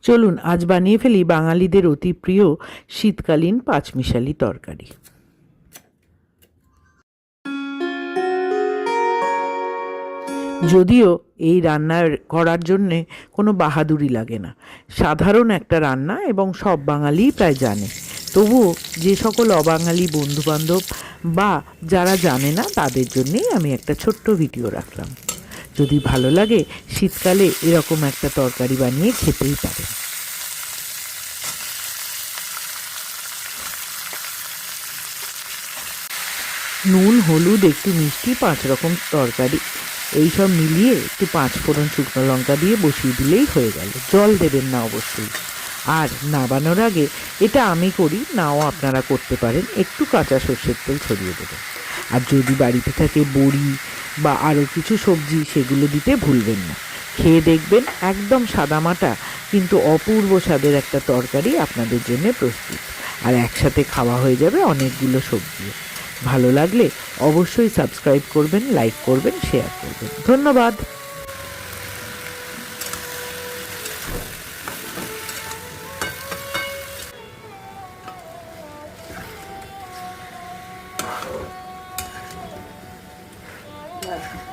চলুন আজ বানিয়ে ফেলি বাঙালিদের অতি প্রিয় শীতকালীন পাঁচমিশালি তরকারি। যদিও এই রান্না করার জন্যে কোনো বাহাদুরি লাগে না, সাধারণ একটা রান্না এবং সব বাঙালিই প্রায় জানে। তবুও যে সকল অবাঙালি বন্ধুবান্ধব বা যারা জানে না তাদের জন্যেই আমি একটা ছোট্ট ভিডিও রাখলাম। যদি ভালো লাগে শীতকালে এরকম একটা তরকারি বানিয়ে খেতেই পারেন। নুন, হলুদ, একটু মিষ্টি, 5 রকম তরকারি এই সব মিলিয়ে একটু 5 ফোড়ন শুকনো লঙ্কা দিয়ে বসিয়ে দিলেই হয়ে গেল। জল দেবেন না অবশ্যই। আর নাবানোর আগে, এটা আমি করি, নাও আপনারা করতে পারেন, একটু কাঁচা সর্ষের তেল ছড়িয়ে দেবেন। আর যদি বাড়িতে থাকে বড়ি বা আরও কিছু সবজি, সেগুলো দিতে ভুলবেন না। খেয়ে দেখবেন একদম সাদামাটা কিন্তু অপূর্ব স্বাদের একটা তরকারি আপনাদের জন্য প্রস্তুত। আর একসাথে খাওয়া হয়ে যাবে অনেকগুলো সবজি। ভালো লাগলে অবশ্যই সাবস্ক্রাইব করবেন, লাইক করবেন, শেয়ার করবেন। ধন্যবাদ। Yeah.